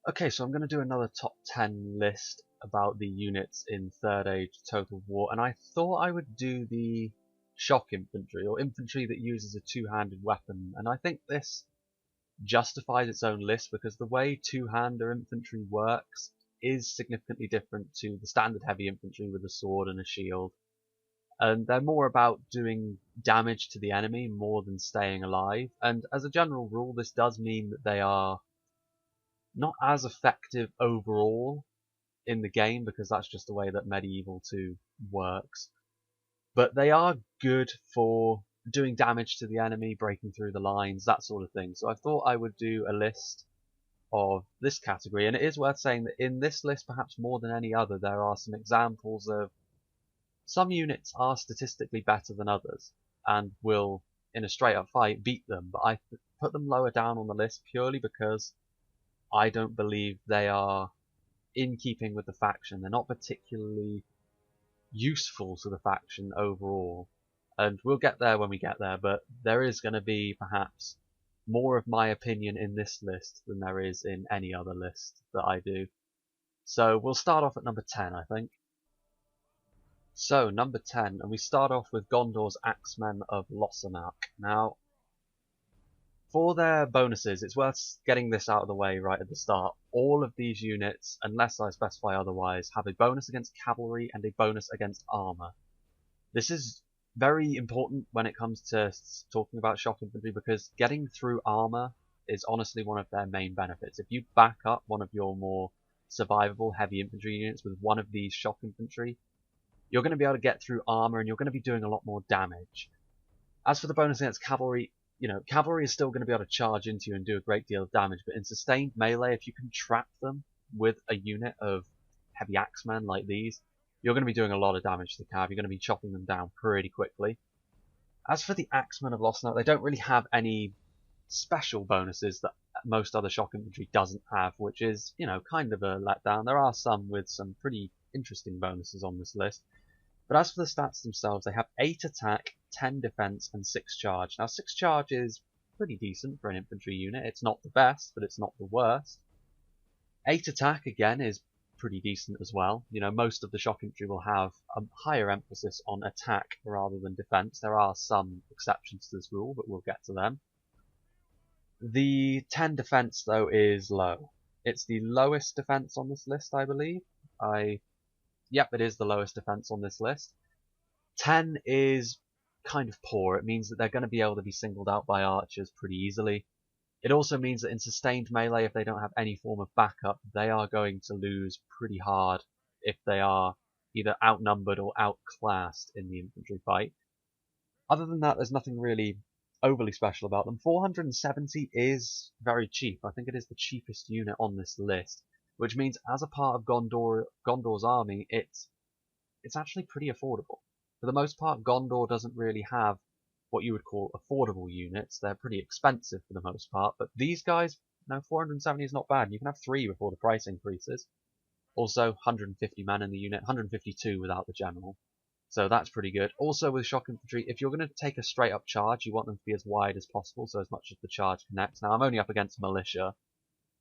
Okay, so I'm going to do another top 10 list about the units in 3rd Age Total War, and I thought I would do the shock infantry, or infantry that uses a two-handed weapon, and I think this justifies its own list because the way two-hander infantry works is significantly different to the standard heavy infantry with a sword and a shield. And they're more about doing damage to the enemy more than staying alive, and as a general rule this does mean that they are not as effective overall in the game because that's just the way that Medieval 2 works. But they are good for doing damage to the enemy, breaking through the lines, that sort of thing. So I thought I would do a list of this category, and it is worth saying that in this list, perhaps more than any other, there are some examples of some units are statistically better than others and will, in a straight up fight, beat them, but I put them lower down on the list purely because I don't believe they are in keeping with the faction. They're not particularly useful to the faction overall. And we'll get there when we get there, but there is going to be perhaps more of my opinion in this list than there is in any other list that I do. So we'll start off at number 10, I think. So, number 10, and we start off with Gondor's Axemen of Erebor. Now, for their bonuses, it's worth getting this out of the way right at the start. All of these units, unless I specify otherwise, have a bonus against cavalry and a bonus against armor. This is very important when it comes to talking about shock infantry because getting through armor is honestly one of their main benefits. If you back up one of your more survivable heavy infantry units with one of these shock infantry, you're going to be able to get through armor and you're going to be doing a lot more damage. As for the bonus against cavalry, cavalry is still going to be able to charge into you and do a great deal of damage, but in sustained melee, if you can trap them with a unit of heavy axemen like these, you're going to be doing a lot of damage to the cav. You're going to be chopping them down pretty quickly. As for the Axemen of Erebor, they don't really have any special bonuses that most other shock infantry doesn't have, which is, kind of a letdown. There are some with some pretty interesting bonuses on this list. But as for the stats themselves, they have 8 attack, 10 defense, and 6 charge. Now, 6 charge is pretty decent for an infantry unit. It's not the best, but it's not the worst. 8 attack, again, is pretty decent as well. Most of the shock infantry will have a higher emphasis on attack rather than defense. There are some exceptions to this rule, but we'll get to them. The 10 defense, though, is low. It's the lowest defense on this list, I believe. Yep, it is the lowest defense on this list. 10 is kind of poor. It means that they're going to be able to be singled out by archers pretty easily. It also means that in sustained melee, if they don't have any form of backup, they are going to lose pretty hard if they are either outnumbered or outclassed in the infantry fight. Other than that, there's nothing really overly special about them. 470 is very cheap. I think it is the cheapest unit on this list, which means as a part of Gondor's army, it's actually pretty affordable. For the most part, Gondor doesn't really have what you would call affordable units. They're pretty expensive for the most part, but these guys, 470 is not bad. You can have 3 before the price increases. Also, 150 men in the unit, 152 without the general. So that's pretty good. Also with shock infantry, if you're going to take a straight up charge, you want them to be as wide as possible, so as much as the charge connects. Now, I'm only up against militia,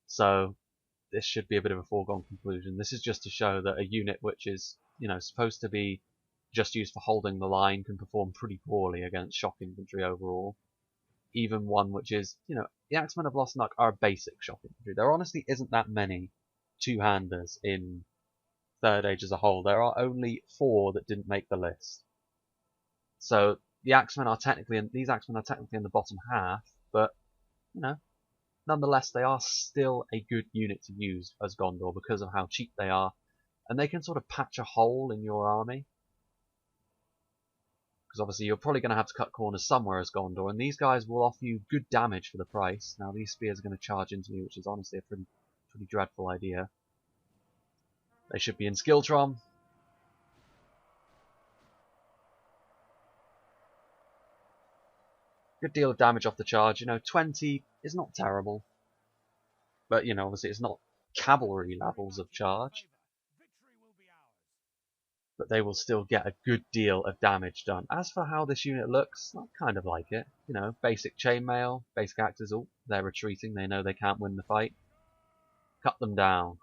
so this should be a bit of a foregone conclusion. This is just to show that a unit which is, supposed to be just used for holding the line can perform pretty poorly against shock infantry overall. Even one which is, the Axemen of Erebor are a basic shock infantry. There honestly isn't that many two-handers in 3rd Age as a whole. There are only 4 that didn't make the list. So these Axemen are technically in the bottom half, but, nonetheless, they are still a good unit to use as Gondor because of how cheap they are, and they can sort of patch a hole in your army. Because obviously you're probably going to have to cut corners somewhere as Gondor, and these guys will offer you good damage for the price. Now these spears are going to charge into me, which is honestly a pretty dreadful idea. They should be in Skilltron. Good deal of damage off the charge. 20 is not terrible. But, obviously it's not cavalry levels of charge. But they will still get a good deal of damage done. As for how this unit looks, I kind of like it. Basic chainmail, basic axes. Oh, they're retreating. They know they can't win the fight. Cut them down.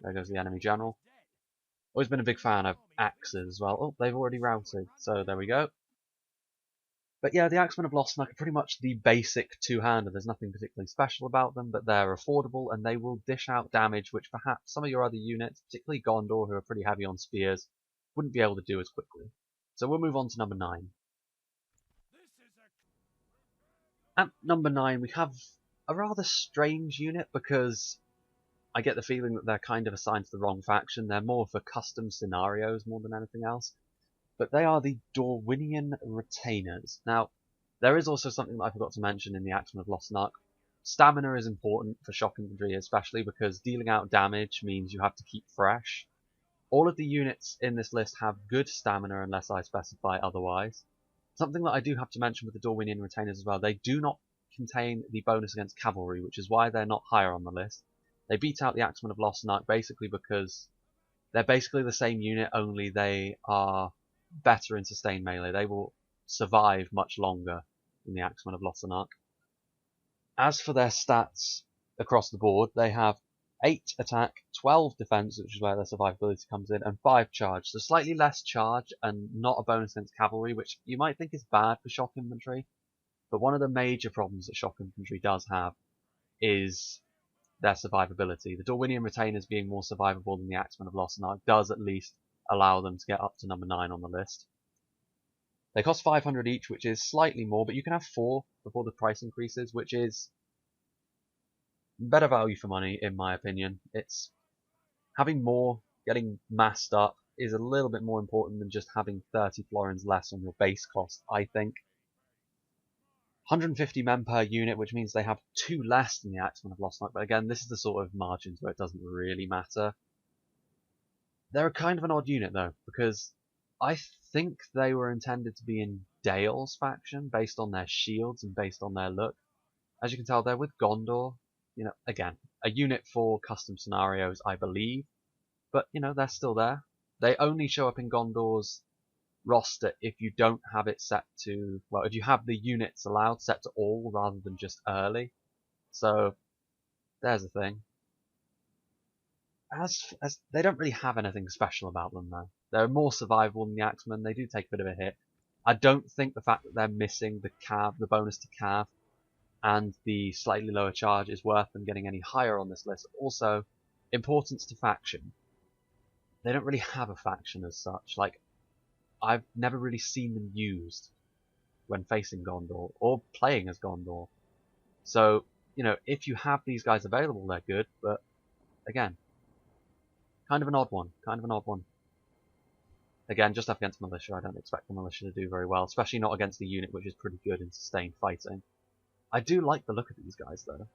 There goes the enemy general. Always been a big fan of axes as well. Oh, they've already routed, so there we go. But yeah, the Axemen of Erebor are pretty much the basic two-hander. There's nothing particularly special about them, but they're affordable and they will dish out damage which perhaps some of your other units, particularly Gondor, who are pretty heavy on spears, wouldn't be able to do as quickly. So we'll move on to number 9. At number 9 we have a rather strange unit because I get the feeling that they're kind of assigned to the wrong faction. They're more for custom scenarios more than anything else. But they are the Dorwinian Retainers. Now, there is also something that I forgot to mention in the Axemen of Erebor. Stamina is important for shock infantry, especially because dealing out damage means you have to keep fresh. All of the units in this list have good stamina unless I specify otherwise. Something that I do have to mention with the Dorwinian Retainers as well, they do not contain the bonus against cavalry, which is why they're not higher on the list. They beat out the Axemen of Erebor basically because they're basically the same unit, only they are better in sustained melee. They will survive much longer than the Axemen of Erebor. As for their stats across the board, they have 8 attack, 12 defense, which is where their survivability comes in, and 5 charge. So slightly less charge and not a bonus against cavalry, which you might think is bad for shock infantry. But one of the major problems that shock infantry does have is their survivability. The Dorwinian Retainers being more survivable than the Axemen of Erebor does at least allow them to get up to number 9 on the list. They cost 500 each, which is slightly more, but you can have 4 before the price increases, which is better value for money in my opinion. It's having more, getting massed up is a little bit more important than just having 30 florins less on your base cost, I think. 150 men per unit, which means they have 2 less than the Axemen of Erebor, but again, this is the sort of margins where it doesn't really matter. They're a kind of an odd unit though, because I think they were intended to be in Dale's faction based on their shields and based on their look. As you can tell, they're with Gondor. You know, again, a unit for custom scenarios, I believe, but you know, they're still there. They only show up in Gondor's roster if you don't have it set to, well, if you have the units allowed set to all rather than just early. So there's a thing. As they don't really have anything special about them though. They're more survivable than the Axemen. They do take a bit of a hit. I don't think the fact that they're missing the bonus to cav, and the slightly lower charge is worth them getting any higher on this list. Also, importance to faction. They don't really have a faction as such. Like, I've never really seen them used when facing Gondor or playing as Gondor. So, you know, if you have these guys available, they're good, but again, kind of an odd one. Again, just up against militia, I don't expect the militia to do very well, especially not against a unit which is pretty good in sustained fighting. I do like the look of these guys though.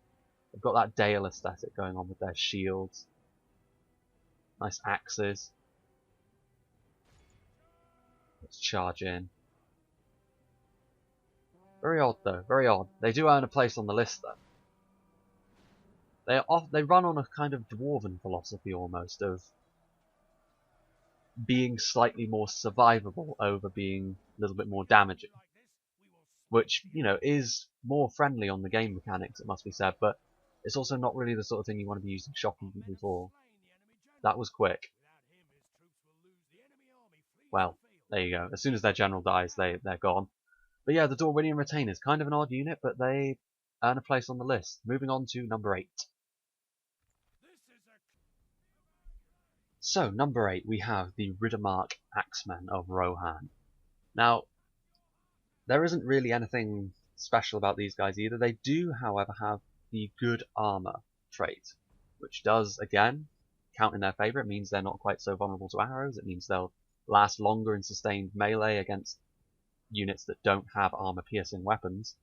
They've got that Dale aesthetic going on with their shields. Nice axes. Let's charge in. Very odd though, very odd. They do earn a place on the list though. They run on a kind of dwarven philosophy almost of being slightly more survivable over being a little bit more damaging. Which, you know, is more friendly on the game mechanics, it must be said, but it's also not really the sort of thing you want to be using shock infantry for. That was quick. Well, there you go. As soon as their general dies, they're gone. But yeah, the Dorwinian Retainers, kind of an odd unit, but they earn a place on the list. Moving on to number 8. So, number 8, we have the Riddermark Axemen of Rohan. Now, there isn't really anything special about these guys either. They do, however, have the good armor trait, which does, again, count in their favor. It means they're not quite so vulnerable to arrows. It means they'll last longer in sustained melee against units that don't have armor-piercing weapons.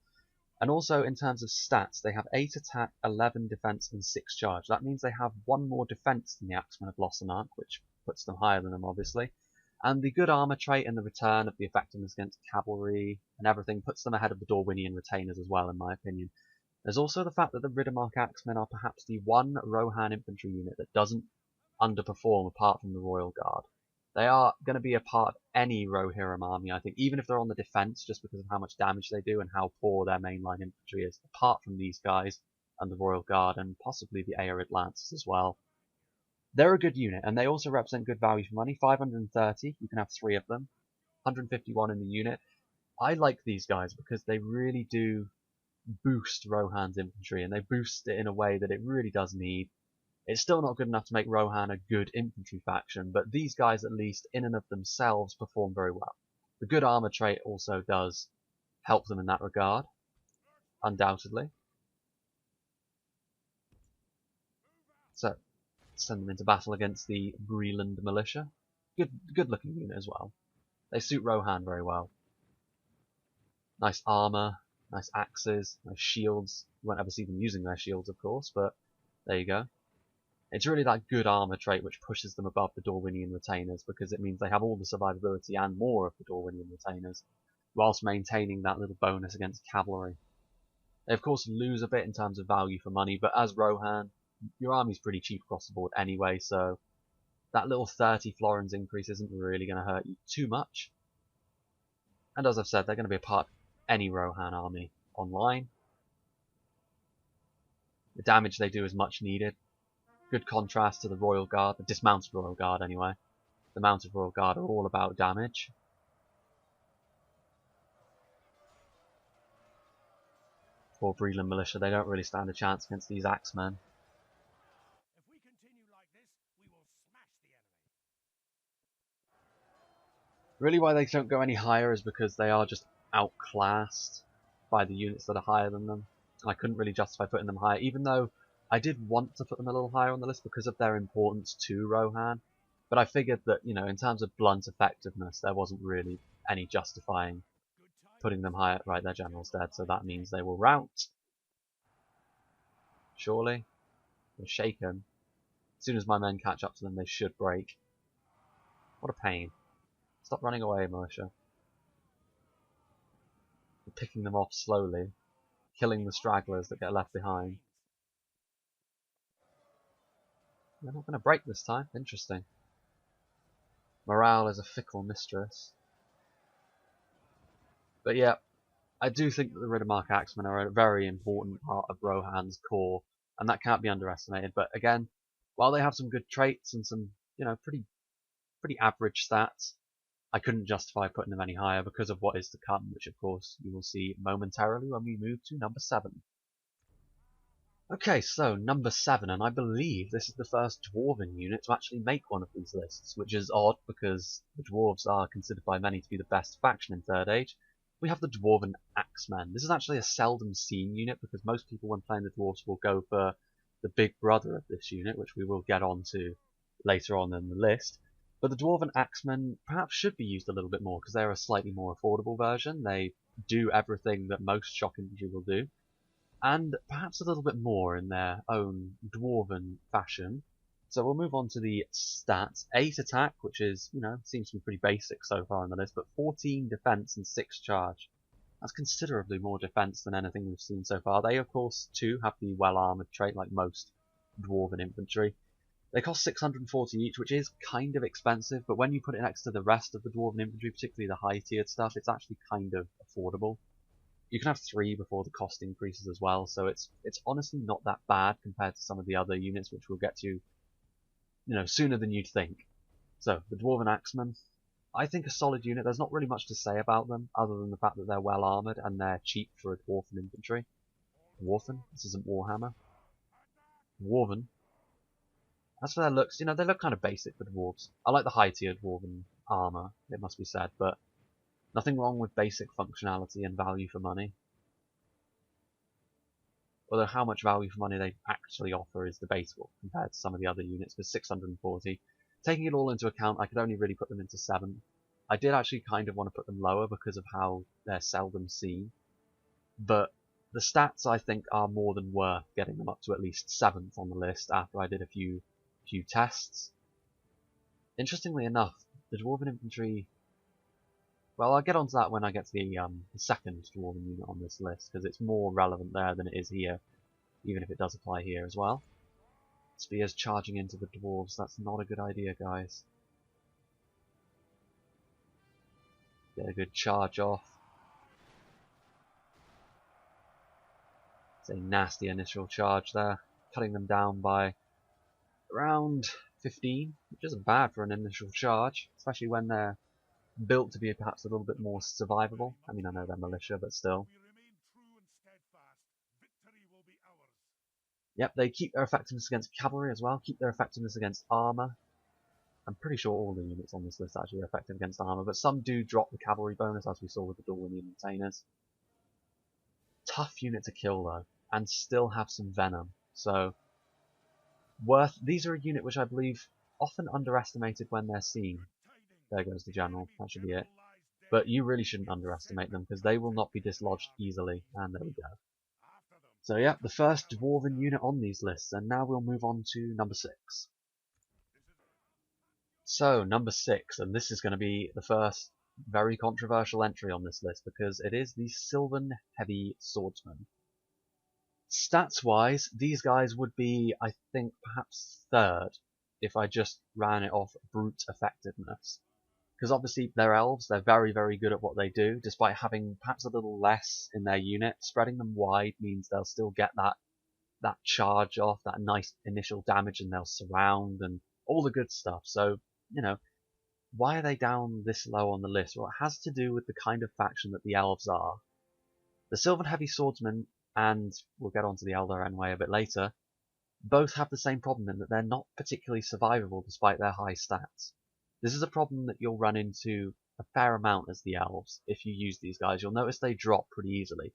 And also, in terms of stats, they have 8 attack, 11 defense, and 6 charge. That means they have 1 more defense than the Axemen of Erebor, which puts them higher than them, obviously. And the good armor trait and the return of the effectiveness against cavalry and everything puts them ahead of the Dorwinian Retainers as well, in my opinion. There's also the fact that the Riddermark Axemen are perhaps the one Rohan infantry unit that doesn't underperform apart from the Royal Guard. They are going to be a part of any Rohirrim army, I think, even if they're on the defense, just because of how much damage they do and how poor their mainline infantry is. Apart from these guys, and the Royal Guard, and possibly the Arid Lancers as well. They're a good unit, and they also represent good value for money. 530, you can have 3 of them. 151 in the unit. I like these guys because they really do boost Rohan's infantry, and they boost it in a way that it really does need. It's still not good enough to make Rohan a good infantry faction, but these guys, at least in and of themselves, perform very well. The good armor trait also does help them in that regard, undoubtedly. So, send them into battle against the Breland militia. Good looking unit as well. They suit Rohan very well. Nice armor, nice axes, nice shields. You won't ever see them using their shields, of course, but there you go. It's really that good armor trait which pushes them above the Dorwinian Retainers, because it means they have all the survivability and more of the Dorwinian Retainers, whilst maintaining that little bonus against cavalry. They of course lose a bit in terms of value for money, but as Rohan, your army's pretty cheap across the board anyway, so that little 30 florins increase isn't really going to hurt you too much. And as I've said, they're going to be a part of any Rohan army online. The damage they do is much needed. Good contrast to the Royal Guard, the dismounted Royal Guard anyway. The mounted Royal Guard are all about damage. Poor Breland militia, they don't really stand a chance against these Axemen. If we continue like this, we will smash the enemy. Really why they don't go any higher is because they are just outclassed by the units that are higher than them. I couldn't really justify putting them higher, even though I did want to put them a little higher on the list because of their importance to Rohan. But I figured that, you know, in terms of blunt effectiveness, there wasn't really any justifying putting them higher. Right, their general's dead, so that means they will rout. Surely. They're shaken. As soon as my men catch up to them, they should break. What a pain. Stop running away, militia. You're picking them off slowly, killing the stragglers that get left behind. They're not going to break this time. Interesting. Morale is a fickle mistress. But yeah, I do think that the Riddermark Axemen are a very important part of Rohan's core, and that can't be underestimated. But again, while they have some good traits and some, you know, pretty average stats, I couldn't justify putting them any higher because of what is to come, which of course you will see momentarily when we move to number 7. Okay, so number 7, and I believe this is the first Dwarven unit to actually make one of these lists, which is odd because the Dwarves are considered by many to be the best faction in 3rd Age. We have the Dwarven Axemen. This is actually a seldom seen unit because most people when playing the Dwarves will go for the big brother of this unit, which we will get onto later on in the list. But the Dwarven Axemen perhaps should be used a little bit more because they're a slightly more affordable version. They do everything that most shock infantry will do, and perhaps a little bit more in their own dwarven fashion. So we'll move on to the stats. 8 attack, which is, you know, seems to be pretty basic so far on the list, but 14 defense and 6 charge. That's considerably more defense than anything we've seen so far. They, of course, too, have the well-armored trait like most dwarven infantry. They cost 640 each, which is kind of expensive, but when you put it next to the rest of the dwarven infantry, particularly the high-tiered stuff, it's actually kind of affordable. You can have 3 before the cost increases as well, so it's honestly not that bad compared to some of the other units, which we'll get to, you know, sooner than you'd think. So, the Dwarven Axemen, I think a solid unit. There's not really much to say about them, other than the fact that they're well armoured and they're cheap for a Dwarven infantry. Dwarven? This isn't Warhammer. Dwarven. As for their looks, you know, they look kind of basic for dwarves. I like the high-tier Dwarven armour, it must be said, but nothing wrong with basic functionality and value for money. Although how much value for money they actually offer is debatable compared to some of the other units with 640. Taking it all into account, I could only really put them into 7. I did actually kind of want to put them lower because of how they're seldom seen. But the stats, I think, are more than worth getting them up to at least 7th on the list after I did a few tests. Interestingly enough, the Dwarven Infantry... Well, I'll get onto that when I get to the second Dwarven unit on this list, because it's more relevant there than it is here, even if it does apply here as well. Spears charging into the dwarves, that's not a good idea, guys. Get a good charge off. It's a nasty initial charge there, cutting them down by around 15, which isn't bad for an initial charge, especially when they're built to be perhaps a little bit more survivable. I mean, I know they're militia, but still. We remain true and steadfast. Victory will be ours. Yep, they keep their effectiveness against cavalry as well, keep their effectiveness against armor. I'm pretty sure all the units on this list actually are effective against armor, but some do drop the cavalry bonus, as we saw with the Dorwinian Retainers. Tough unit to kill though, and still have some venom. So these are a unit which I believe often underestimated when they're seen. There goes the general, that should be it. But you really shouldn't underestimate them, because they will not be dislodged easily. And there we go. So yeah, the first dwarven unit on these lists, and now we'll move on to number 6. So, number 6, and this is going to be the first very controversial entry on this list, because it is the Sylvan Heavy Swordsmen. Stats-wise, these guys would be, I think, perhaps third, if I just ran it off brute effectiveness. Because obviously they're elves, they're very, very good at what they do, despite having perhaps a little less in their unit. Spreading them wide means they'll still get that charge off, that nice initial damage, and they'll surround, and all the good stuff. So, you know, why are they down this low on the list? Well, it has to do with the kind of faction that the elves are. The Sylvan Heavy Swordsmen, and we'll get onto the Elder Enway a bit later, both have the same problem in that they're not particularly survivable despite their high stats. This is a problem that you'll run into a fair amount as the elves if you use these guys. You'll notice they drop pretty easily,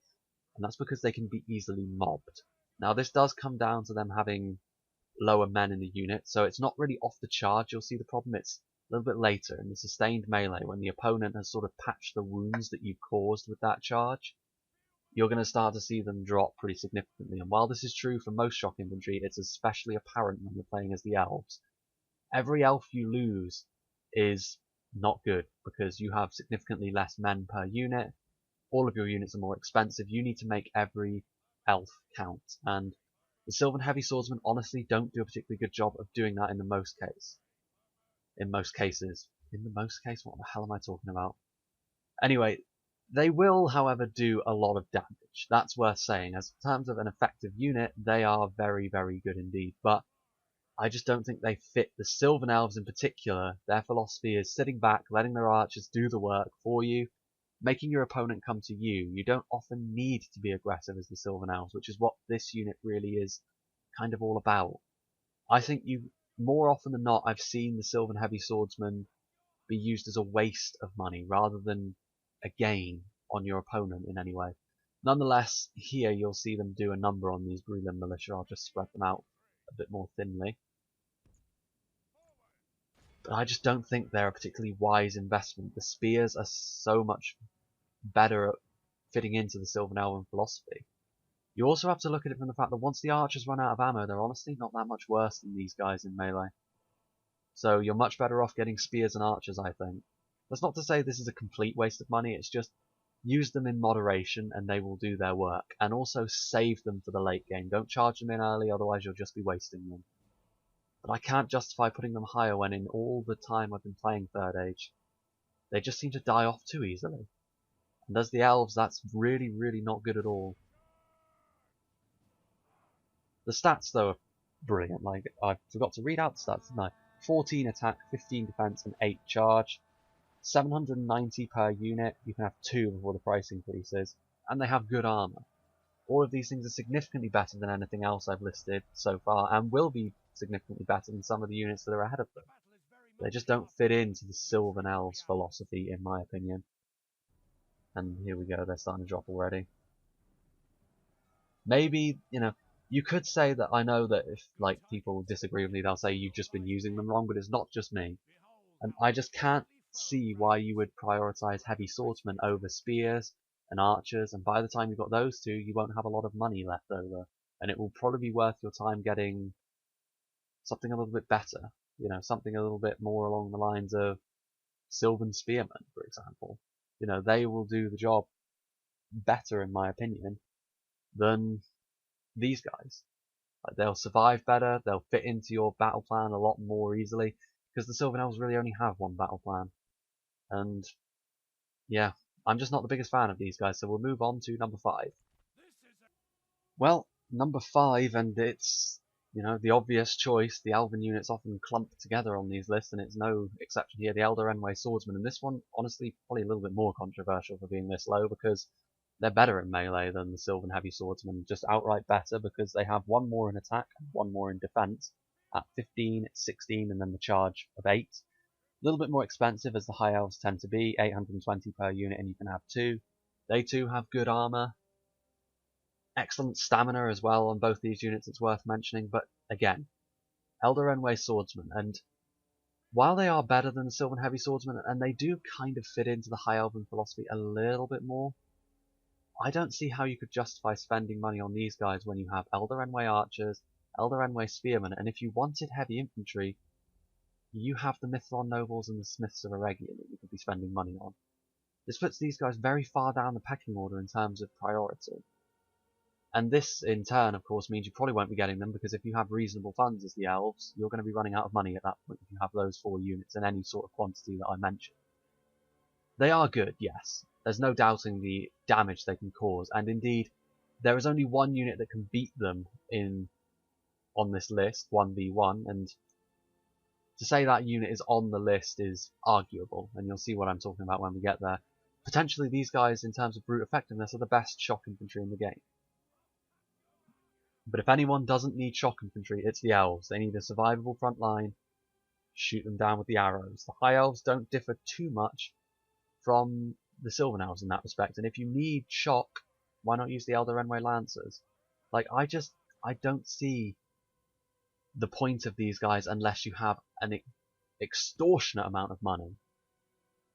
and that's because they can be easily mobbed. Now this does come down to them having lower men in the unit, so it's not really off the charge you'll see the problem. It's a little bit later in the sustained melee when the opponent has sort of patched the wounds that you've caused with that charge. You're going to start to see them drop pretty significantly, and while this is true for most shock infantry, it's especially apparent when you're playing as the elves. Every elf you lose is not good, because you have significantly less men per unit, all of your units are more expensive, you need to make every elf count, and the Sylvan Heavy Swordsmen honestly don't do a particularly good job of doing that in the most case. In most cases. In the most case? What the hell am I talking about? Anyway, they will, however, do a lot of damage. That's worth saying. As in terms of an effective unit, they are very, very good indeed. But I just don't think they fit the Sylvan Elves in particular. Their philosophy is sitting back, letting their archers do the work for you, making your opponent come to you. You don't often need to be aggressive as the Sylvan Elves, which is what this unit really is kind of all about. I think more often than not, I've seen the Sylvan Heavy Swordsman be used as a waste of money rather than a gain on your opponent in any way. Nonetheless, here you'll see them do a number on these Breland Militia. I'll just spread them out a bit more thinly. But I just don't think they're a particularly wise investment. The spears are so much better at fitting into the Sylvan Elven philosophy. You also have to look at it from the fact that once the archers run out of ammo, they're honestly not that much worse than these guys in melee. So you're much better off getting spears and archers, I think. That's not to say this is a complete waste of money, it's just use them in moderation and they will do their work. And also save them for the late game. Don't charge them in early, otherwise you'll just be wasting them. But I can't justify putting them higher when in all the time I've been playing 3rd Age, they just seem to die off too easily. And as the elves, that's really, really not good at all. The stats, though, are brilliant. Like, I forgot to read out the stats, didn't I? 14 attack, 15 defense, and 8 charge. 790 per unit. You can have 2 before the price increases. And they have good armor. All of these things are significantly better than anything else I've listed so far, and will be significantly better than some of the units that are ahead of them. They just don't fit into the Sylvan Elves philosophy, in my opinion. And here we go, they're starting to drop already. Maybe, you could say that I know that if people disagree with me, they'll say you've just been using them wrong, but it's not just me. And I just can't see why you would prioritize heavy swordsmen over spears and archers, and by the time you've got those two, you won't have a lot of money left over. And it will probably be worth your time getting something a little bit better. Something a little bit more along the lines of Sylvan Spearmen, for example. They will do the job better, in my opinion, than these guys. They'll survive better, they'll fit into your battle plan a lot more easily, because the Sylvan Elves really only have one battle plan. And yeah, I'm just not the biggest fan of these guys, so we'll move on to number 5. Well, number 5, and it's, you know, the obvious choice. The Elven units often clump together on these lists, and it's no exception here. The Elder Swordsmen, and this one, honestly, probably a little bit more controversial for being this low because they're better in melee than the Sylvan Heavy Swordsmen, just outright better because they have 1 more in attack and 1 more in defense at 15, 16, and then the charge of 8. A little bit more expensive as the High Elves tend to be, 820 per unit, and you can have 2. They too have good armor. Excellent stamina as well on both these units, it's worth mentioning, but again, Elder Swordsmen, and while they are better than the Sylvan Heavy Swordsmen, and they do kind of fit into the High Elven philosophy a little bit more, I don't see how you could justify spending money on these guys when you have Elder Archers, Elder Spearmen, and if you wanted heavy infantry, you have the Mithlon Nobles and the Smiths of Erebor that you could be spending money on. This puts these guys very far down the pecking order in terms of priority. And this, in turn, of course, means you probably won't be getting them because if you have reasonable funds as the Elves, you're going to be running out of money at that point if you have those 4 units in any sort of quantity that I mentioned. They are good, yes. There's no doubting the damage they can cause, and indeed, there is only 1 unit that can beat them on this list, 1v1, and to say that unit is on the list is arguable, and you'll see what I'm talking about when we get there. Potentially these guys, in terms of brute effectiveness, are the best shock infantry in the game. But if anyone doesn't need shock infantry, it's the Elves. They need a survivable front line, shoot them down with the arrows. The High Elves don't differ too much from the Sylvan Elves in that respect, and if you need shock, why not use the Elder Lancers? Like, I don't see the point of these guys unless you have an extortionate amount of money.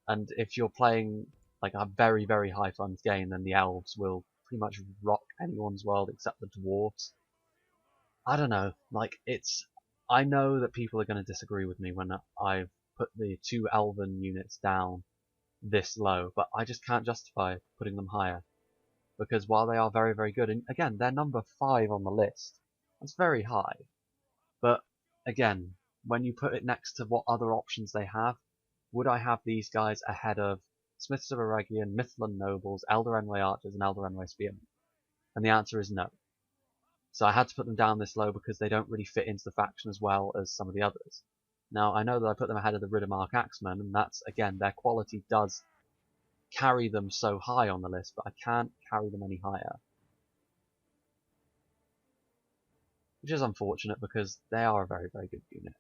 And if you're playing like a very, very high funds game, then the Elves will pretty much rock anyone's world except the Dwarves. I don't know, like, I know that people are going to disagree with me when I've put the 2 Elven units down this low, but I just can't justify putting them higher. Because while they are very, very good, and again, they're number 5 on the list, that's very high. But again, when you put it next to what other options they have, would I have these guys ahead of Smiths of Erebor, Mithlon Nobles, Elder Archers, and Elder Spearmen? And the answer is no. So I had to put them down this low because they don't really fit into the faction as well as some of the others. Now, I know that I put them ahead of the Riddermark Axemen, and that's, again, their quality does carry them so high on the list, but I can't carry them any higher. Which is unfortunate because they are a very, very good unit.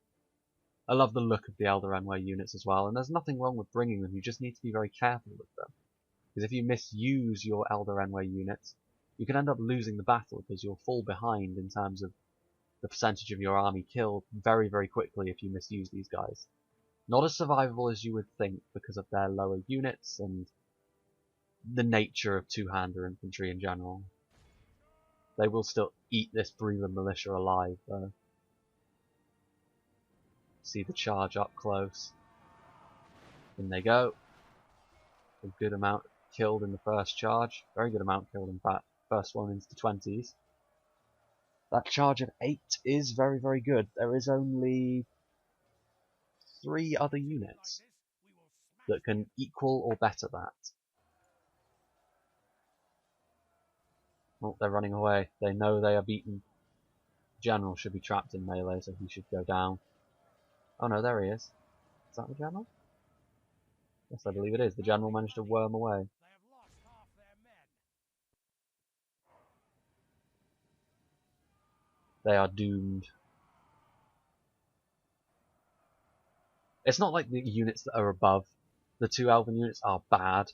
I love the look of the Elder units as well, and there's nothing wrong with bringing them, you just need to be very careful with them. Because if you misuse your Elder units, you can end up losing the battle because you'll fall behind in terms of the percentage of your army killed very, very quickly if you misuse these guys. Not as survivable as you would think because of their lower units and the nature of two-hander infantry in general. They will still eat this breather militia alive, though. See the charge up close. In they go. A good amount killed in the first charge. Very good amount killed, in fact. First one into the 20s. That charge of 8 is very, very good. There is only 3 other units that can equal or better that. Oh, they're running away. They know they are beaten. General should be trapped in melee, so he should go down. Oh no, there he is. Is that the general? Yes, I believe it is. The general managed to worm away. They are doomed. It's not like the units that are above the 2 Elven units are bad,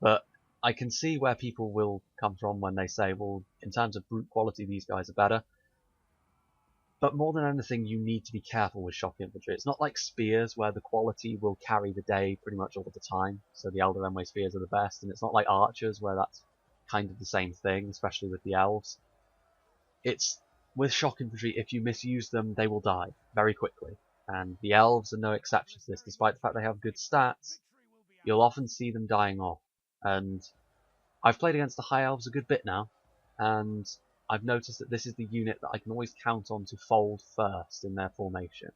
but I can see where people will come from when they say, well, in terms of brute quality, these guys are better. But more than anything, you need to be careful with shock infantry. It's not like spears, where the quality will carry the day pretty much all the time. So the Elder spears are the best, and it's not like archers, where that's kind of the same thing, especially with the elves. It's with shock infantry, if you misuse them, they will die very quickly. And the elves are no exception to this, despite the fact they have good stats. You'll often see them dying off. And I've played against the high elves a good bit now, and I've noticed that this is the unit that I can always count on to fold first in their formation.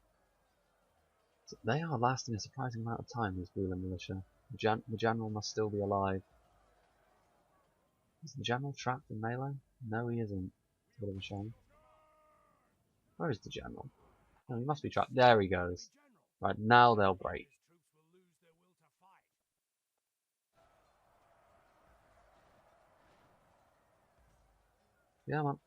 So they are lasting a surprising amount of time, these Breland militia. The general must still be alive. Is the general trapped in melee? No, he isn't. It's a bit of a shame. Where is the general? Oh, he must be trapped. There he goes. Right, now they'll break. Yeah, man.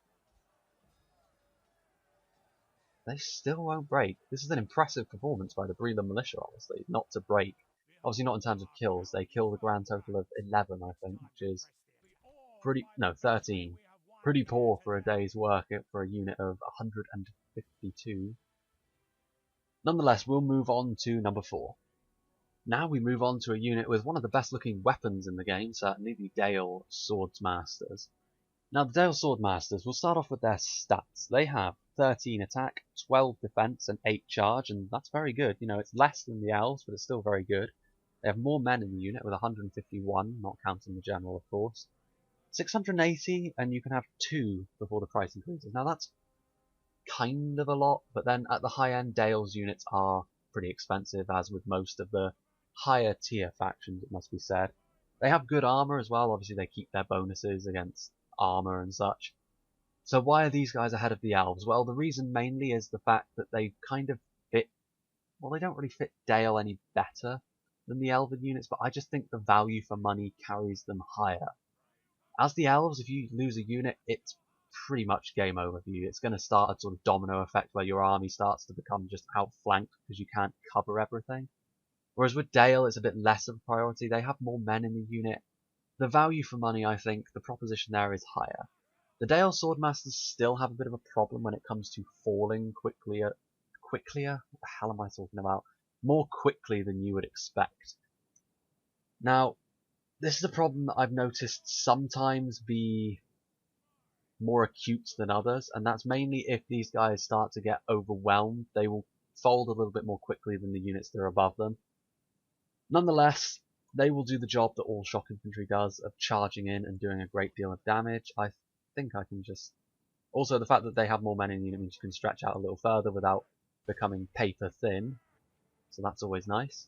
They still won't break. This is an impressive performance by the Breland Militia, honestly, not to break. Obviously not in terms of kills. They killed a grand total of 11, I think, which is pretty... No, 13. Pretty poor for a day's work for a unit of 152. Nonetheless, we'll move on to number 4. Now we move on to a unit with one of the best looking weapons in the game, certainly the Dale Swordsmasters. Now the Dale Swordmasters, we'll start off with their stats. They have 13 attack, 12 defense and 8 charge, and that's very good. You know, it's less than the Elves, but it's still very good. They have more men in the unit with 151, not counting the general of course. 680, and you can have 2 before the price increases. Now that's kind of a lot, but then at the high end, Dale's units are pretty expensive, as with most of the higher tier factions, it must be said. They have good armor as well. Obviously they keep their bonuses against armor and such. So why are these guys ahead of the Elves? Well, the reason mainly is the fact that they kind of fit, well, they don't really fit Dale any better than the Elven units, but I just think the value for money carries them higher. As the Elves, if you lose a unit, it's pretty much game over for you. It's going to start a sort of domino effect where your army starts to become just outflanked because you can't cover everything. Whereas with Dale, it's a bit less of a priority. They have more men in the unit. The value for money, I think, the proposition there is higher. The Dale Swordmasters still have a bit of a problem when it comes to falling quicklier? What the hell am I talking about? More quickly than you would expect. Now, this is a problem that I've noticed sometimes be more acute than others, and that's mainly if these guys start to get overwhelmed. They will fold a little bit more quickly than the units that are above them. Nonetheless, they will do the job that all shock infantry does of charging in and doing a great deal of damage. I think I can just... Also, the fact that they have more men in the unit means you can stretch out a little further without becoming paper thin, so that's always nice.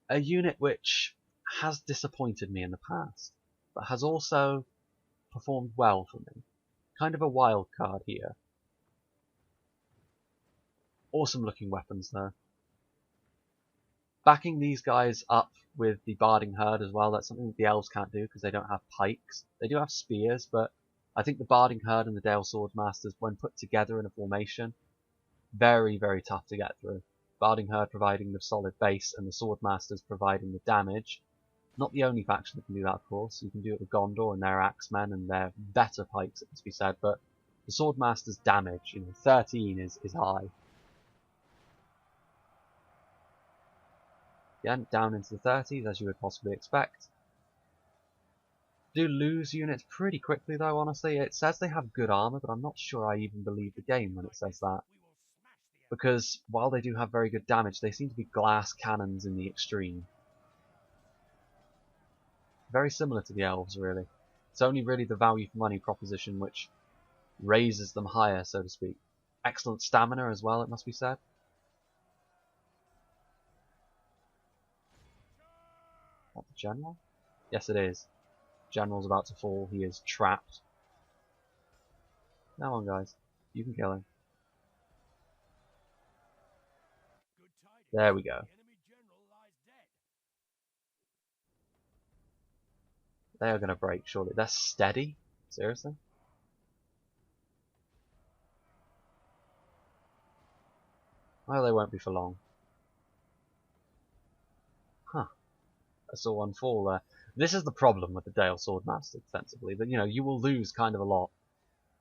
A unit which has disappointed me in the past, but has also performed well for me. Kind of a wild card here. Awesome looking weapons though. Backing these guys up with the Barding Herd as well, that's something that the Elves can't do because they don't have pikes. They do have spears, but I think the Barding Herd and the Dale Swordmasters, when put together in a formation, very, very tough to get through. Barding Herd providing the solid base and the Swordmasters providing the damage. Not the only faction that can do that, of course. You can do it with Gondor and their Axemen and their better pikes, it must be said, but the Swordmasters' damage, 13 is high. Again, down into the 30s, as you would possibly expect. Do lose units pretty quickly, though, honestly. It says they have good armor, but I'm not sure I even believe the game when it says that. Because while they do have very good damage, they seem to be glass cannons in the extreme. Very similar to the Elves, really. It's only really the value for money proposition which raises them higher, so to speak. Excellent stamina as well, it must be said. Is that the General? Yes, it is. General's about to fall. He is trapped. Come on, guys. You can kill him. There we go. They are going to break, surely. They're steady? Seriously? Well, they won't be for long. Huh. I saw one fall there. This is the problem with the Dale Swordmaster defensively, that you will lose kind of a lot,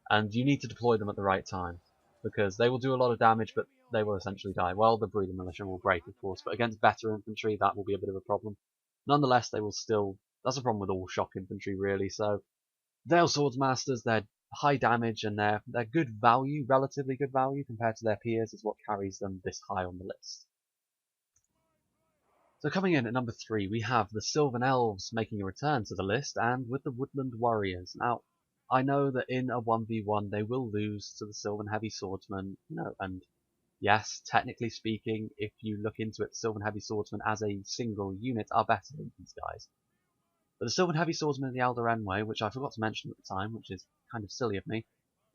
and you need to deploy them at the right time, because they will do a lot of damage, but they will essentially die. Well, the Breeder Militia will break, of course, but against better infantry, that will be a bit of a problem. Nonetheless, they will still... That's a problem with all shock infantry, really, so... Dale Swordsmasters, they're high damage, and they're good value, relatively good value, compared to their peers, is what carries them this high on the list. So coming in at number 3, we have the Sylvan Elves making a return to the list, and with the Woodland Warriors. Now, I know that in a 1v1 they will lose to the Sylvan Heavy Swordsmen, and yes, technically speaking, if you look into it, Sylvan Heavy Swordsmen as a single unit are better than these guys. But the Sylvan Heavy Swordsmen in the Elder Enway, which I forgot to mention at the time, which is kind of silly of me,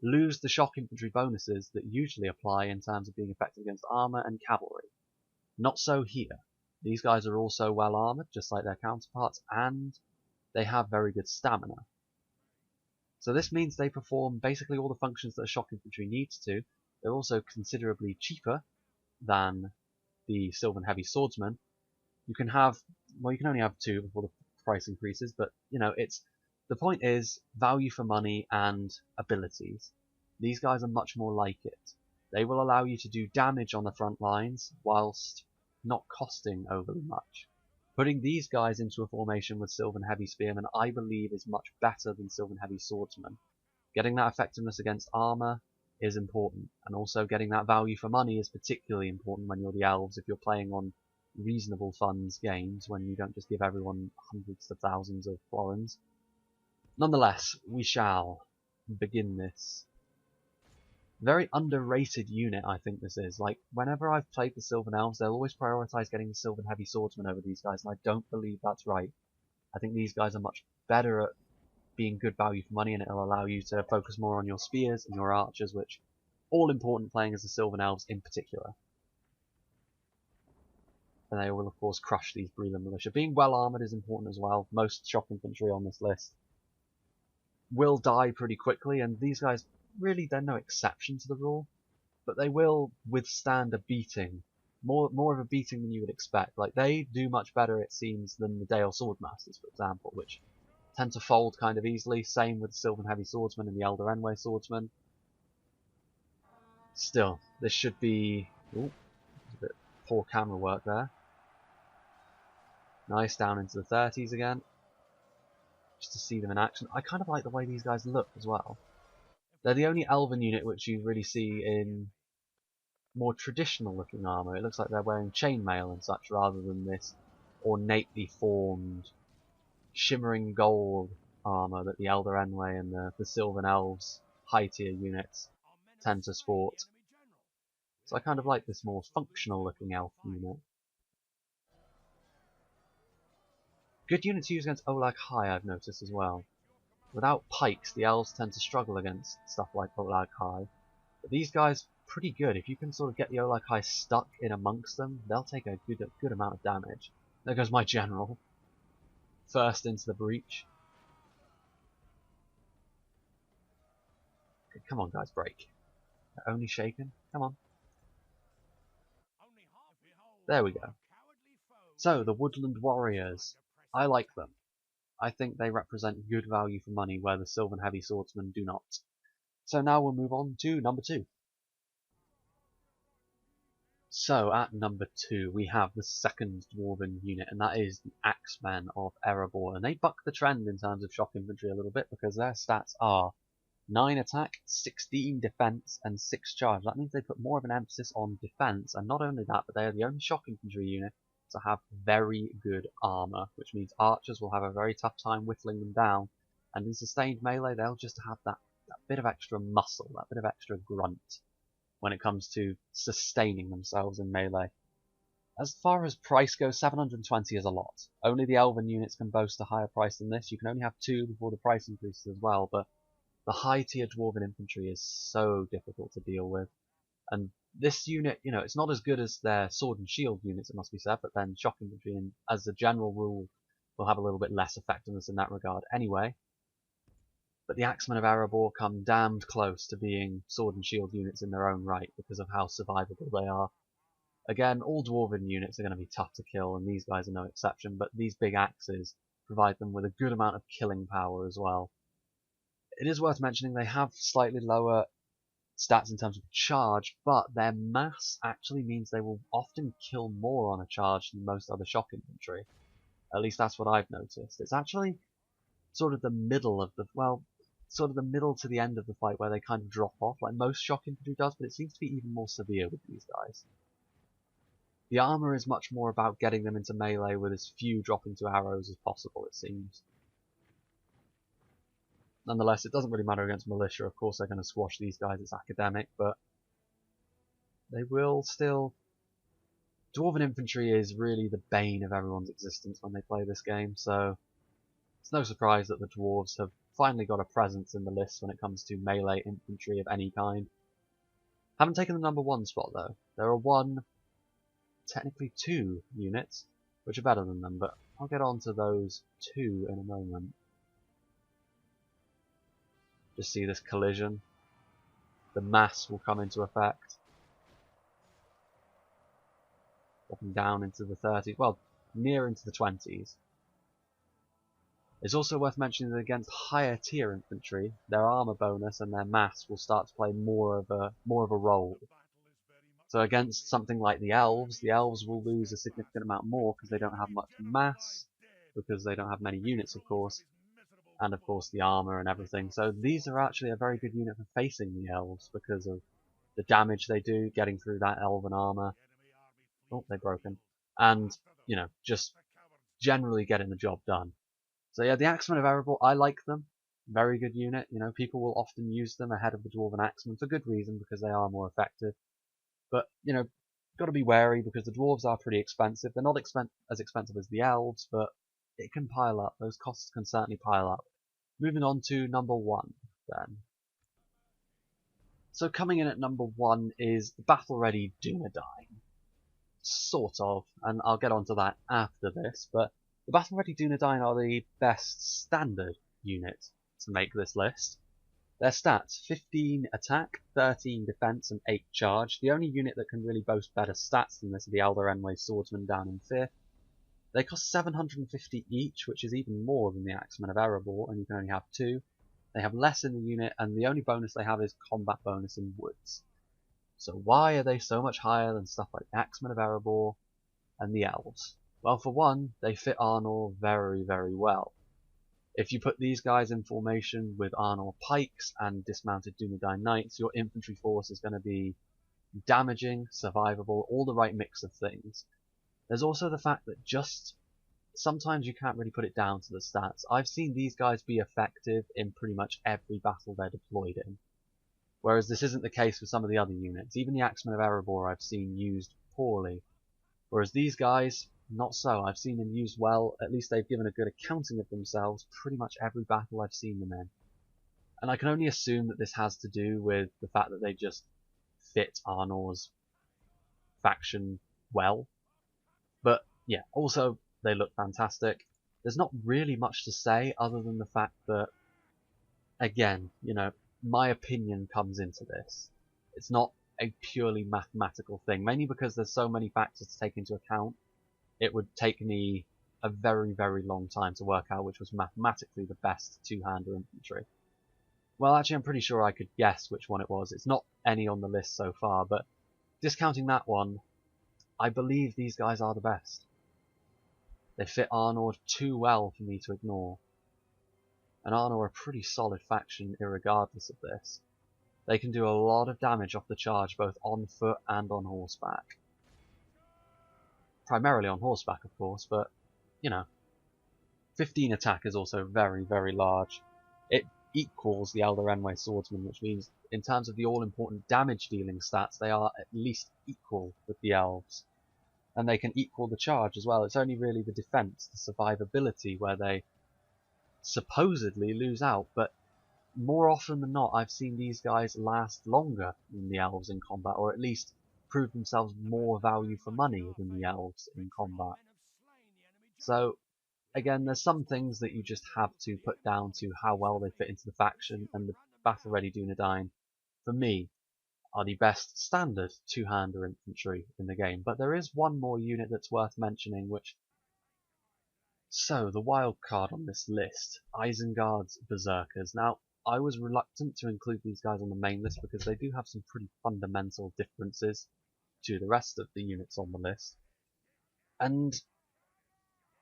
lose the shock infantry bonuses that usually apply in terms of being effective against armor and cavalry. Not so here. These guys are also well armored, just like their counterparts, and they have very good stamina. So this means they perform basically all the functions that a shock infantry needs to. They're also considerably cheaper than the Sylvan Heavy Swordsmen. You can have, well, you can only have two before the price increases, but you know, the point is value for money and abilities. These guys are much more like it. They will allow you to do damage on the front lines whilst not costing overly much. Putting these guys into a formation with Sylvan Heavy Spearmen, I believe, is much better than Sylvan Heavy Swordsmen. Getting that effectiveness against armor is important, and also getting that value for money is particularly important when you're the elves, if you're playing on reasonable funds games, when you don't just give everyone hundreds of thousands of florins. Nonetheless, we shall begin this. Very underrated unit, I think this is. Like, whenever I've played the Sylvan Elves, they'll always prioritize getting the Sylvan Heavy Swordsmen over these guys, and I don't believe that's right. I think these guys are much better at being good value for money, and it'll allow you to focus more on your spears and your archers, which all important playing as the Sylvan Elves in particular. And they will of course crush these Breland Militia. Being well armoured is important as well. Most shock infantry on this list will die pretty quickly, and these guys really, they're no exception to the rule, but they will withstand a beating. More of a beating than you would expect. Like, they do much better, it seems, than the Dale Swordmasters, for example, which tend to fold kind of easily. Same with the Sylvan Heavy Swordsman and the Elder Enway Swordsman. Still, this should be... Ooh, a bit poor camera work there. Nice, down into the 30s again. Just to see them in action. I kind of like the way these guys look as well. They're the only elven unit which you really see in more traditional looking armour. It looks like they're wearing chainmail and such rather than this ornately formed shimmering gold armour that the Elder Enway and the Sylvan Elves high tier units tend to sport. So I kind of like this more functional looking elf unit. Good unit to use against Olag High, I've noticed as well. Without pikes, the elves tend to struggle against stuff like Olag High. But these guys, pretty good. If you can sort of get the Olag High stuck in amongst them, they'll take a good amount of damage. There goes my general. First into the breach. Okay, come on guys, break. They're only shaken. Come on. There we go. So, the Woodland Warriors. I like them. I think they represent good value for money where the Sylvan Heavy Swordsmen do not. So now we'll move on to number 2. So at number 2 we have the second Dwarven unit, and that is the Axemen of Erebor. And they buck the trend in terms of shock infantry a little bit because their stats are 9 attack, 16 defense, and 6 charge. That means they put more of an emphasis on defense, and not only that, but they are the only shock infantry unit to have very good armor, which means archers will have a very tough time whittling them down, and in sustained melee they'll just have that bit of extra muscle, that bit of extra grunt when it comes to sustaining themselves in melee. As far as price goes, 720 is a lot. Only the elven units can boast a higher price than this. You can only have 2 before the price increases as well, but the high tier dwarven infantry is so difficult to deal with. And this unit, you know, it's not as good as their sword and shield units, it must be said, but then shock infantry, as a general rule, will have a little bit less effectiveness in that regard anyway. But the Axemen of Erebor come damned close to being sword and shield units in their own right because of how survivable they are. Again, all dwarven units are going to be tough to kill, and these guys are no exception, but these big axes provide them with a good amount of killing power as well. It is worth mentioning they have slightly lower stats in terms of charge, but their mass actually means they will often kill more on a charge than most other shock infantry. At least that's what I've noticed. It's actually sort of the middle of the, well, sort of the middle to the end of the fight where they kind of drop off, like most shock infantry does, but it seems to be even more severe with these guys. The armor is much more about getting them into melee with as few dropping to arrows as possible, it seems. Nonetheless, it doesn't really matter against militia. Of course, they're going to squash these guys. It's academic, but they will still... Dwarven infantry is really the bane of everyone's existence when they play this game, so It's no surprise that the dwarves have finally got a presence in the list when it comes to melee infantry of any kind. Haven't taken the number 1 spot though. There are technically two units which are better than them, but I'll get on to those two in a moment. Just see this collision. The mass will come into effect. Dropping down into the 30s, well, near into the 20s. It's also worth mentioning that against higher tier infantry, their armor bonus and their mass will start to play more of a role. So against something like the elves will lose a significant amount more because they don't have much mass, because they don't have many units, of course, and of course the armor and everything. So these are actually a very good unit for facing the elves because of the damage they do, getting through that elven armor. Oh, they're broken. And, you know, just generally getting the job done. So yeah, the Axemen of Erebor, I like them. Very good unit. You know, people will often use them ahead of the Dwarven Axemen for good reason, because they are more effective. But, you know, got to be wary because the dwarves are pretty expensive. They're not as expensive as the elves, but it can pile up. Those costs can certainly pile up. Moving on to number 1 then. So coming in at number 1 is the battle-ready Dunedain. Sort of, and I'll get onto that after this, but the battle-ready Dunedain are the best standard unit to make this list. Their stats, 15 attack, 13 defense, and 8 charge. The only unit that can really boast better stats than this are the Elder Swordsmen down in 5th. They cost 750 each, which is even more than the Axemen of Erebor, and you can only have 2. They have less in the unit, and the only bonus they have is combat bonus in woods. So why are they so much higher than stuff like the Axemen of Erebor and the Elves? Well, for one, they fit Arnor very, very well. If you put these guys in formation with Arnor pikes and dismounted Dunedain knights, your infantry force is going to be damaging, survivable, all the right mix of things. There's also the fact that just sometimes you can't really put it down to the stats. I've seen these guys be effective in pretty much every battle they're deployed in. Whereas this isn't the case with some of the other units. Even the Axemen of Erebor I've seen used poorly. Whereas these guys, not so. I've seen them used well. At least they've given a good accounting of themselves pretty much every battle I've seen them in. And I can only assume that this has to do with the fact that they just fit Arnor's faction well. But yeah, also they look fantastic. There's not really much to say other than the fact that, again, you know, my opinion comes into this. It's not a purely mathematical thing, mainly because there's so many factors to take into account. It would take me a very, very long time to work out which was mathematically the best two-hander infantry. Well, actually, I'm pretty sure I could guess which one it was. It's not any on the list so far, but discounting that one, I believe these guys are the best. They fit Arnor too well for me to ignore. And Arnor are a pretty solid faction irregardless of this. They can do a lot of damage off the charge both on foot and on horseback. Primarily on horseback, of course, but, you know, 15 attack is also very, very large. It equals the Elder Swordsmen, which means in terms of the all-important damage-dealing stats, they are at least equal with the elves. And they can equal the charge as well. It's only really the defense, the survivability, where they supposedly lose out, but more often than not, I've seen these guys last longer than the elves in combat, or at least prove themselves more value for money than the elves in combat. So, again, there's some things that you just have to put down to how well they fit into the faction, and the battle-ready Dunedain, for me, are the best standard two-hander infantry in the game. But there is one more unit that's worth mentioning, which... So, the Wildcard on this list, Isengard's Berserkers. Now, I was reluctant to include these guys on the main list because they do have some pretty fundamental differences to the rest of the units on the list. And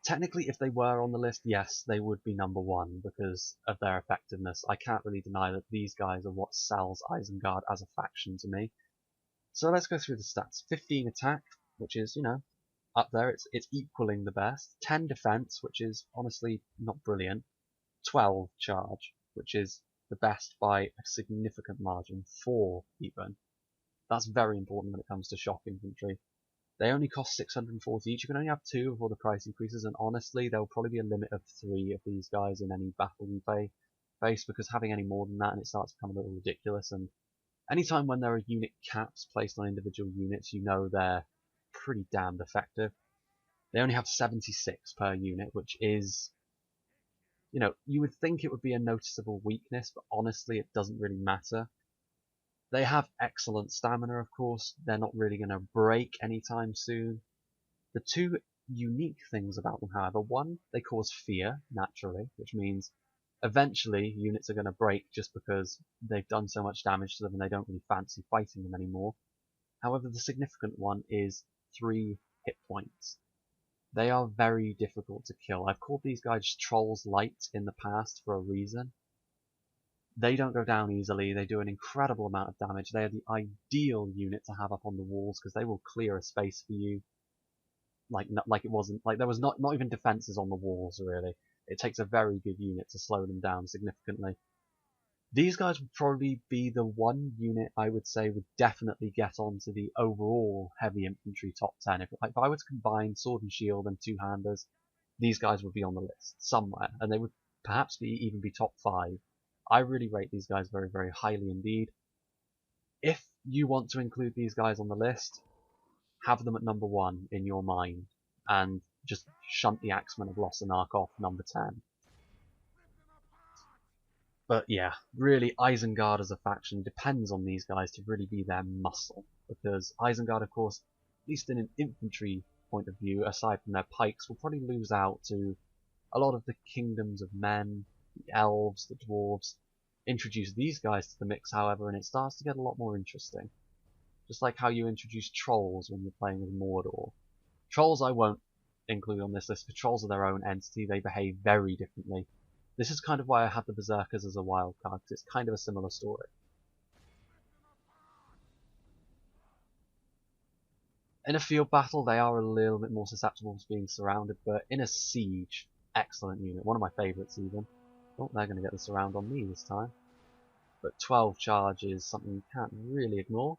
technically, if they were on the list, yes, they would be number 1 because of their effectiveness. I can't really deny that these guys are what sells Isengard as a faction to me. So let's go through the stats. 15 attack, which is, you know, up there. It's equaling the best. 10 defense, which is honestly not brilliant. 12 charge, which is the best by a significant margin. 4 even. That's very important when it comes to shock infantry. They only cost 640 each. You can only have 2 before the price increases, and honestly, there will probably be a limit of 3 of these guys in any battle you face, because having any more than that, and it starts to become a little ridiculous. And anytime when there are unit caps placed on individual units, you know they're pretty damned effective. They only have 76 per unit, which is, you know, you would think it would be a noticeable weakness, but honestly, it doesn't really matter. They have excellent stamina, of course. They're not really going to break anytime soon. The 2 unique things about them, however: one, they cause fear, naturally, which means eventually units are going to break just because they've done so much damage to them and they don't really fancy fighting them anymore. However, the significant one is 3 hit points. They are very difficult to kill. I've called these guys Trolls Light in the past for a reason. They don't go down easily. They do an incredible amount of damage. They are the ideal unit to have up on the walls because they will clear a space for you. Like it wasn't like there was not even defenses on the walls really. It takes a very good unit to slow them down significantly. These guys would probably be the one unit I would say would definitely get onto the overall heavy infantry top 10. If I were to combine sword and shield and 2-handers, these guys would be on the list somewhere, and they would perhaps even be top 5. I really rate these guys very, very highly indeed. If you want to include these guys on the list, have them at number 1 in your mind, and just shunt the Axemen of Erebor off number 10. But yeah, really, Isengard as a faction depends on these guys to really be their muscle, because Isengard, of course, at least in an infantry point of view, aside from their pikes, will probably lose out to a lot of the kingdoms of men, the elves, the dwarves. Introduce these guys to the mix, however, and it starts to get a lot more interesting. Just like how you introduce trolls when you're playing with Mordor. Trolls I won't include on this list, because trolls are their own entity. They behave very differently. This is kind of why I had the Berserkers as a wild card, because it's kind of a similar story. In a field battle, they are a little bit more susceptible to being surrounded, but in a siege, excellent unit. One of my favourites, even. Oh, they're going to get the surround on me this time. But 12 charge is something you can't really ignore.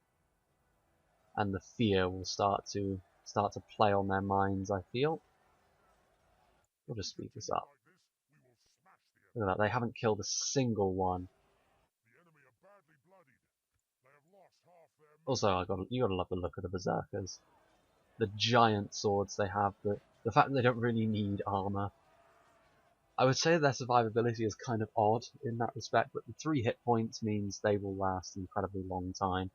And the fear will start to play on their minds, I feel. We'll just speed this up. Look at that, they haven't killed a single one. Also, you gotta love the look of the Berserkers. The giant swords they have, the fact that they don't really need armor. I would say their survivability is kind of odd in that respect, but the 3 hit points means they will last an incredibly long time.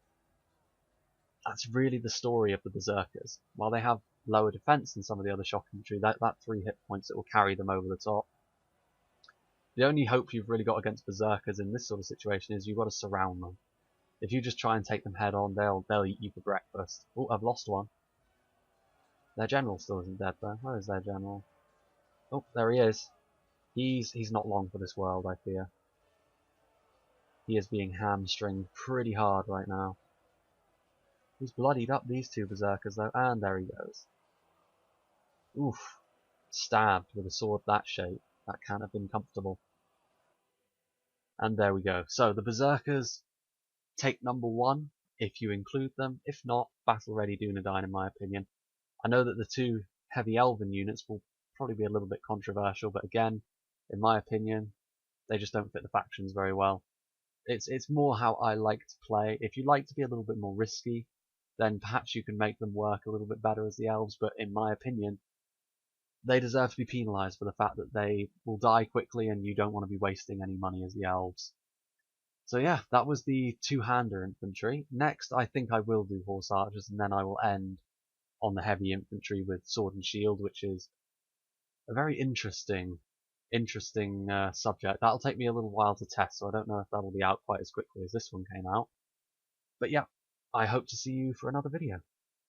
That's really the story of the Berserkers. While they have lower defense than some of the other shock infantry, that 3 hit points that will carry them over the top. The only hope you've really got against Berserkers in this sort of situation is you've got to surround them. If you just try and take them head on, they'll eat you for breakfast. Oh, I've lost one. Their general still isn't dead though. Where is their general? Oh, there he is. He's not long for this world, I fear. He is being hamstringed pretty hard right now. He's bloodied up these 2 Berserkers though, and there he goes. Oof. Stabbed with a sword that shape. That can't have been comfortable. And there we go. So the Berserkers take number 1 if you include them. If not, battle ready Dunedain in my opinion. I know that the 2 heavy elven units will probably be a little bit controversial, but again, in my opinion, they just don't fit the factions very well. It's more how I like to play. If you like to be a little bit more risky, then perhaps you can make them work a little bit better as the elves, but in my opinion, they deserve to be penalised for the fact that they will die quickly and you don't want to be wasting any money as the elves. So yeah, that was the 2-hander infantry. Next, I think I will do horse archers, and then I will end on the heavy infantry with sword and shield, which is a very interesting subject. That'll take me a little while to test, so I don't know if that'll be out quite as quickly as this one came out. But yeah, I hope to see you for another video.